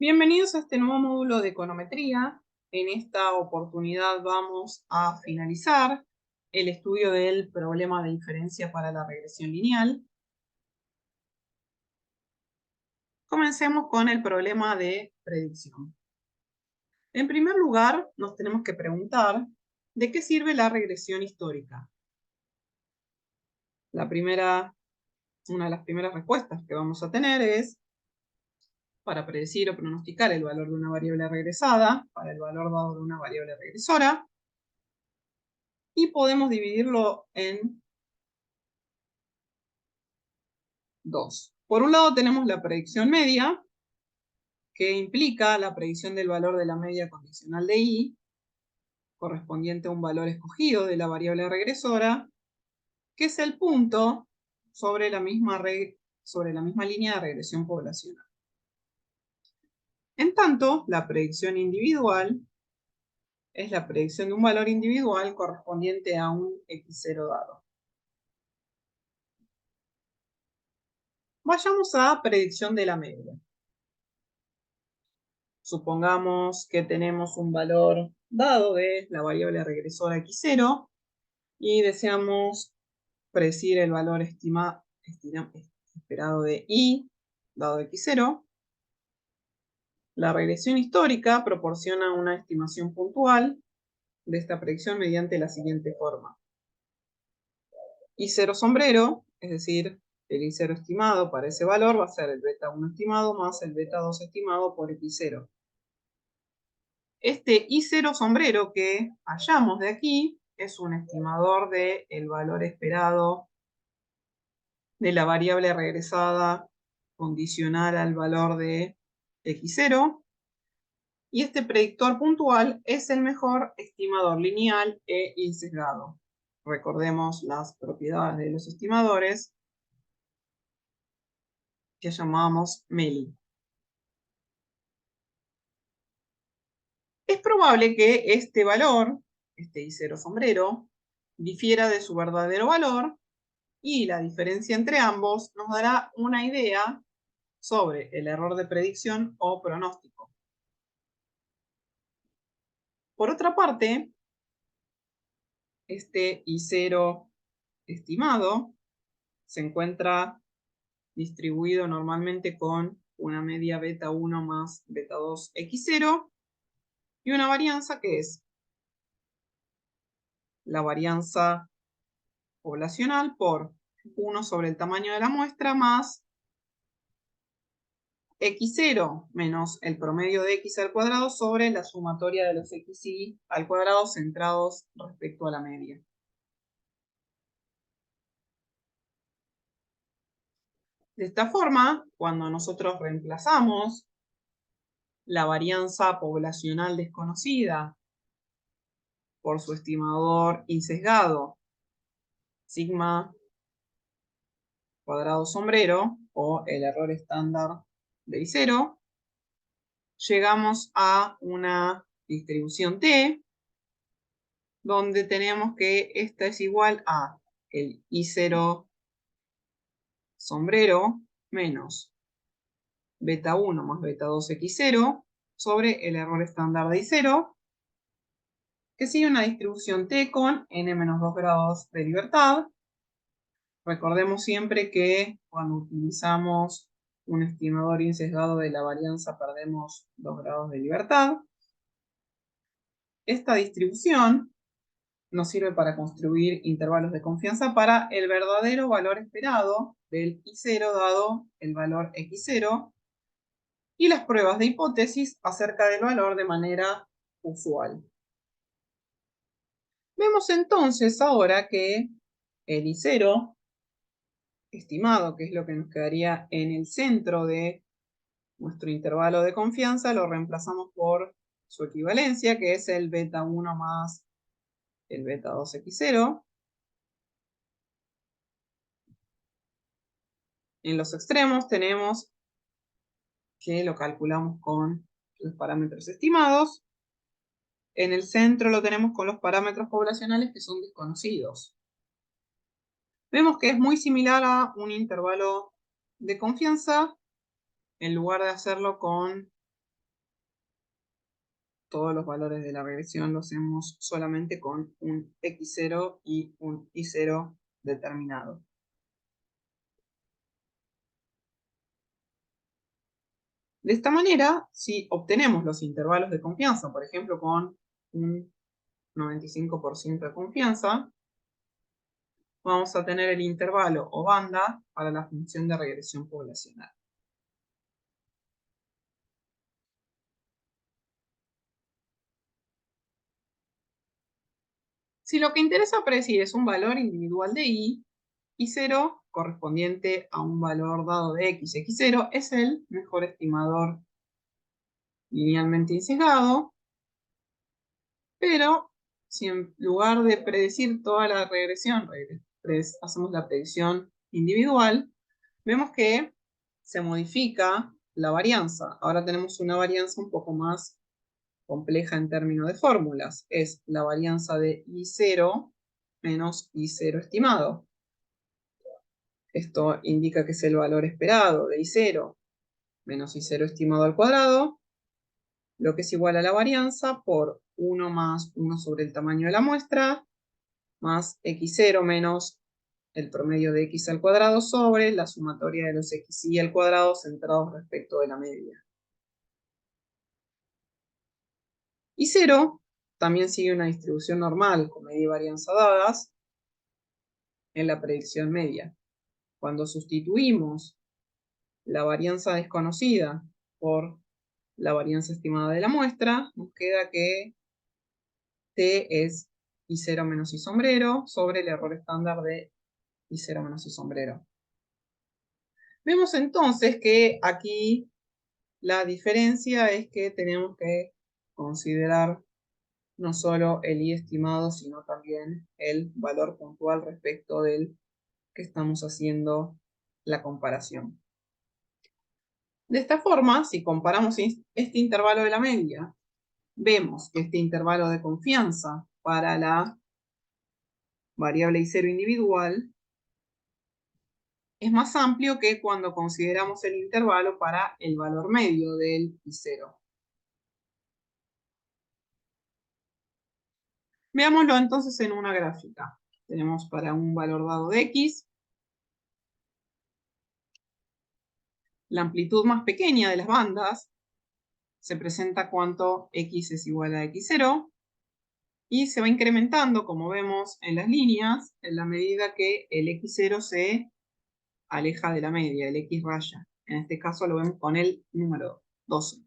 Bienvenidos a este nuevo módulo de econometría. En esta oportunidad vamos a finalizar el estudio del problema de inferencia para la regresión lineal. Comencemos con el problema de predicción. En primer lugar, nos tenemos que preguntar ¿de qué sirve la regresión histórica? Una de las primeras respuestas que vamos a tener es para predecir o pronosticar el valor de una variable regresada para el valor dado de una variable regresora. Y podemos dividirlo en dos. Por un lado tenemos la predicción media, que implica la predicción del valor de la media condicional de y, correspondiente a un valor escogido de la variable regresora, que es el punto sobre la misma línea de regresión poblacional. En tanto, la predicción individual es la predicción de un valor individual correspondiente a un x0 dado. Vayamos a predicción de la media. Supongamos que tenemos un valor dado de la variable regresora x0 y deseamos predecir el valor esperado de y dado x0. La regresión histórica proporciona una estimación puntual de esta predicción mediante la siguiente forma. y0 sombrero, es decir, el y0 estimado para ese valor va a ser el beta 1 estimado más el beta 2 estimado por x0. Este y0 sombrero que hallamos de aquí es un estimador del valor esperado de la variable regresada condicional al valor de x0. Y este predictor puntual es el mejor estimador lineal e insesgado. Recordemos las propiedades de los estimadores que llamamos MELI. Es probable que este valor, este y0 sombrero, difiera de su verdadero valor y la diferencia entre ambos nos dará una idea sobre el error de predicción o pronóstico. Por otra parte, este y0 estimado se encuentra distribuido normalmente con una media beta 1 más beta 2 x0 y una varianza que es la varianza poblacional por 1 sobre el tamaño de la muestra más x0 menos el promedio de x al cuadrado sobre la sumatoria de los xy al cuadrado centrados respecto a la media. De esta forma, cuando nosotros reemplazamos la varianza poblacional desconocida por su estimador insesgado, sigma cuadrado sombrero, o el error estándar de y0, llegamos a una distribución T, donde tenemos que esta es igual a el y0 sombrero menos beta 1 más beta 2 x0 sobre el error estándar de y0, que sigue una distribución T con n-2 grados de libertad. Recordemos siempre que cuando utilizamos un estimador insesgado de la varianza perdemos 2 grados de libertad. Esta distribución nos sirve para construir intervalos de confianza para el verdadero valor esperado del y0 dado el valor x0 y las pruebas de hipótesis acerca del valor de manera usual. Vemos entonces ahora que el y0 estimado, que es lo que nos quedaría en el centro de nuestro intervalo de confianza, lo reemplazamos por su equivalencia, que es el beta 1 más el beta 2 x0. En los extremos tenemos que lo calculamos con los parámetros estimados. En el centro lo tenemos con los parámetros poblacionales que son desconocidos. Vemos que es muy similar a un intervalo de confianza. En lugar de hacerlo con todos los valores de la regresión los hacemos solamente con un x0 y un y0 determinado. De esta manera, si obtenemos los intervalos de confianza, por ejemplo, con un 95% de confianza, vamos a tener el intervalo o banda para la función de regresión poblacional. Si lo que interesa predecir es un valor individual de y0 correspondiente a un valor dado de x0 es el mejor estimador linealmente insesgado, pero si en lugar de predecir toda la regresión, hacemos la predicción individual, vemos que se modifica la varianza. Ahora tenemos una varianza un poco más compleja en términos de fórmulas. Es la varianza de I0 menos I0 estimado. Esto indica que es el valor esperado de I0 menos I0 estimado al cuadrado, lo que es igual a la varianza por 1 más 1 sobre el tamaño de la muestra, más x0 menos el promedio de x al cuadrado sobre la sumatoria de los xy al cuadrado centrados respecto de la media. Y0 también sigue una distribución normal con media y varianza dadas en la predicción media. Cuando sustituimos la varianza desconocida por la varianza estimada de la muestra, nos queda que t es I0 menos I sombrero sobre el error estándar de I0 menos I sombrero. Vemos entonces que aquí la diferencia es que tenemos que considerar no solo el I estimado, sino también el valor puntual respecto del que estamos haciendo la comparación. De esta forma, si comparamos este intervalo de la media, vemos que este intervalo de confianza para la variable I0 individual es más amplio que cuando consideramos el intervalo para el valor medio del I0. Veámoslo entonces en una gráfica. Tenemos para un valor dado de x, la amplitud más pequeña de las bandas se presenta cuando x es igual a x0 y se va incrementando, como vemos en las líneas, en la medida que el x0 se aleja de la media, el x raya. En este caso lo vemos con el número 12.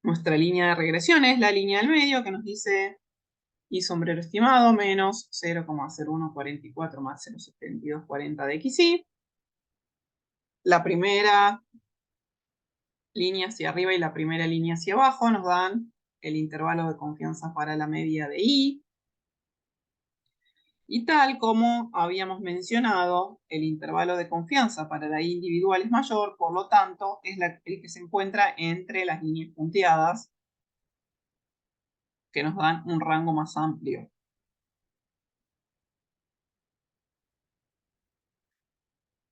Nuestra línea de regresión es la línea del medio que nos dice y sombrero estimado menos 0,0144 más 0,7240 de xy. La primera línea hacia arriba y la primera línea hacia abajo nos dan el intervalo de confianza para la media de y. Y tal como habíamos mencionado, el intervalo de confianza para la i individual es mayor, por lo tanto, es el que se encuentra entre las líneas punteadas, que nos dan un rango más amplio.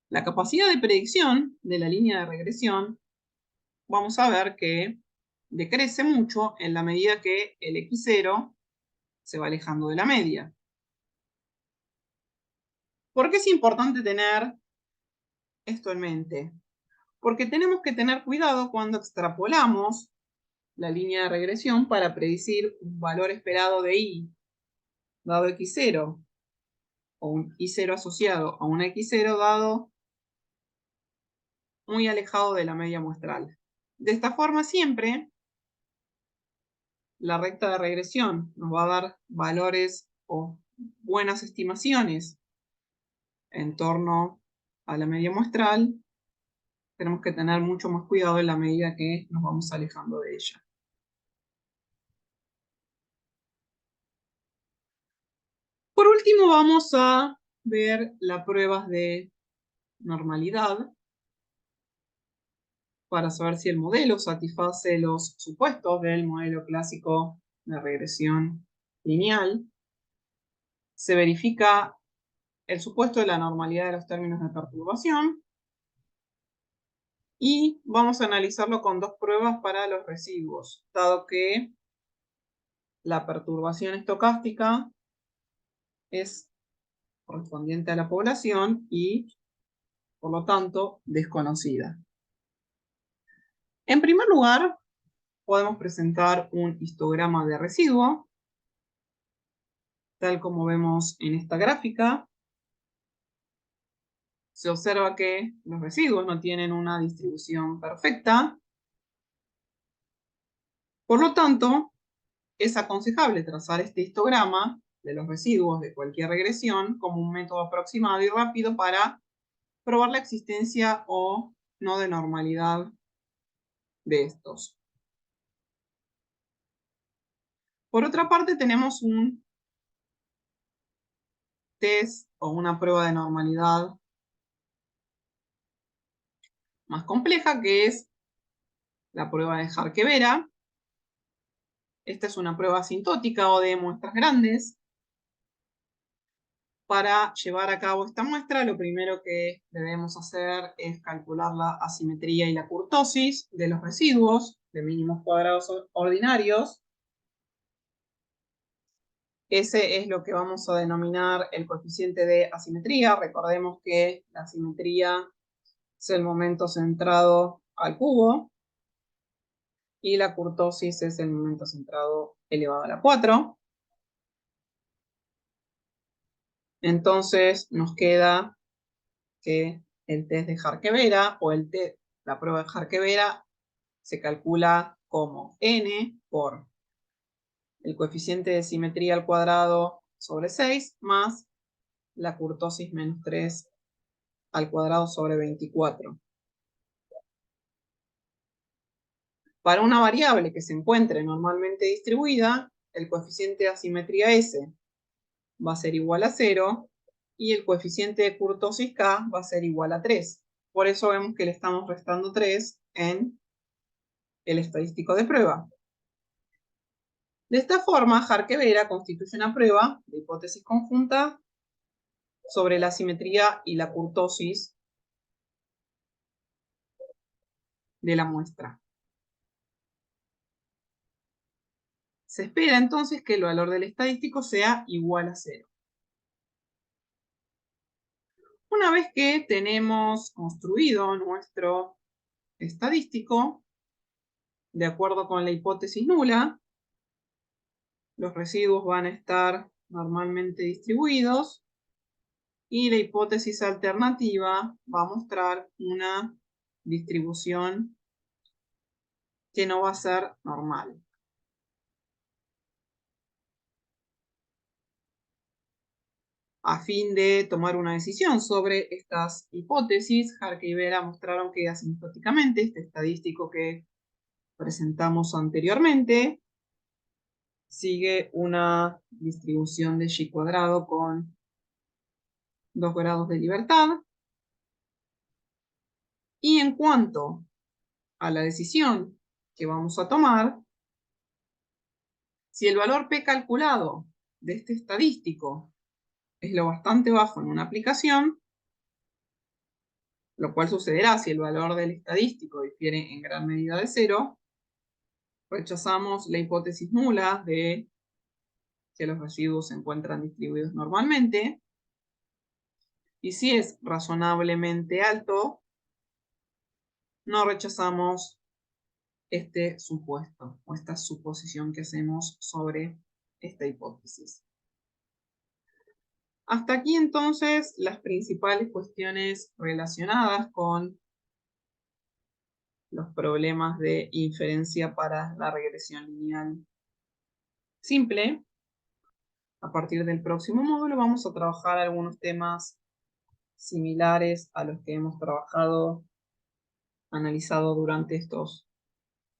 La capacidad de predicción de la línea de regresión, vamos a ver que decrece mucho en la medida que el x0 se va alejando de la media. ¿Por qué es importante tener esto en mente? Porque tenemos que tener cuidado cuando extrapolamos la línea de regresión para predecir un valor esperado de y dado x0 o un y0 asociado a un x0 dado muy alejado de la media muestral. De esta forma siempre la recta de regresión nos va a dar valores o buenas estimaciones en torno a la media muestral. Tenemos que tener mucho más cuidado en la medida que nos vamos alejando de ella. Por último, vamos a ver las pruebas de normalidad para saber si el modelo satisface los supuestos del modelo clásico de regresión lineal. Se verifica el supuesto de la normalidad de los términos de perturbación. Y vamos a analizarlo con dos pruebas para los residuos, dado que la perturbación estocástica es correspondiente a la población y, por lo tanto, desconocida. En primer lugar, podemos presentar un histograma de residuo, tal como vemos en esta gráfica. Se observa que los residuos no tienen una distribución perfecta. Por lo tanto, es aconsejable trazar este histograma de los residuos de cualquier regresión como un método aproximado y rápido para probar la existencia o no de normalidad de estos. Por otra parte, tenemos un test o una prueba de normalidad más compleja, que es la prueba de Jarque-Vera. Esta es una prueba asintótica o de muestras grandes. Para llevar a cabo esta muestra, lo primero que debemos hacer es calcular la asimetría y la kurtosis de los residuos de mínimos cuadrados ordinarios. Ese es lo que vamos a denominar el coeficiente de asimetría. Recordemos que la asimetría es el momento centrado al cubo y la kurtosis es el momento centrado elevado a la 4. Entonces nos queda que el test de Jarque-Vera o la prueba de Jarque-Vera se calcula como n por el coeficiente de simetría al cuadrado sobre 6 más la kurtosis menos 3 al cuadrado sobre 24. Para una variable que se encuentre normalmente distribuida, el coeficiente de asimetría S va a ser igual a 0 y el coeficiente de kurtosis K va a ser igual a 3. Por eso vemos que le estamos restando 3 en el estadístico de prueba. De esta forma, Jarque-Vera constituye una prueba de hipótesis conjunta sobre la asimetría y la kurtosis de la muestra. Se espera entonces que el valor del estadístico sea igual a 0. Una vez que tenemos construido nuestro estadístico, de acuerdo con la hipótesis nula, los residuos van a estar normalmente distribuidos y la hipótesis alternativa va a mostrar una distribución que no va a ser normal. A fin de tomar una decisión sobre estas hipótesis, Jarque y Vera mostraron que asintóticamente, este estadístico que presentamos anteriormente, sigue una distribución de G cuadrado con 2 grados de libertad. Y en cuanto a la decisión que vamos a tomar, si el valor P calculado de este estadístico es lo bastante bajo en una aplicación, lo cual sucederá si el valor del estadístico difiere en gran medida de 0, rechazamos la hipótesis nula de que los residuos se encuentran distribuidos normalmente. Y si es razonablemente alto, no rechazamos este supuesto o esta suposición que hacemos sobre esta hipótesis. Hasta aquí entonces las principales cuestiones relacionadas con los problemas de inferencia para la regresión lineal simple. A partir del próximo módulo vamos a trabajar algunos temas similares a los que hemos analizado durante estos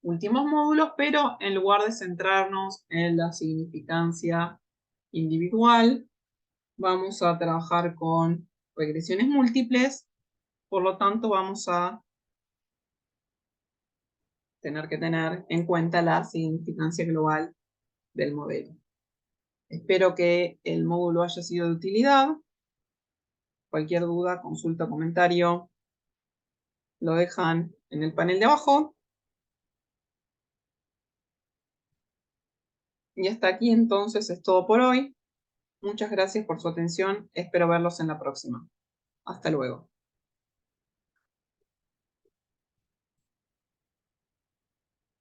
últimos módulos, pero en lugar de centrarnos en la significancia individual, vamos a trabajar con regresiones múltiples, por lo tanto vamos a tener que tener en cuenta la significancia global del modelo. Espero que el módulo haya sido de utilidad. Cualquier duda, consulta, comentario, lo dejan en el panel de abajo. Y hasta aquí entonces es todo por hoy. Muchas gracias por su atención. Espero verlos en la próxima. Hasta luego.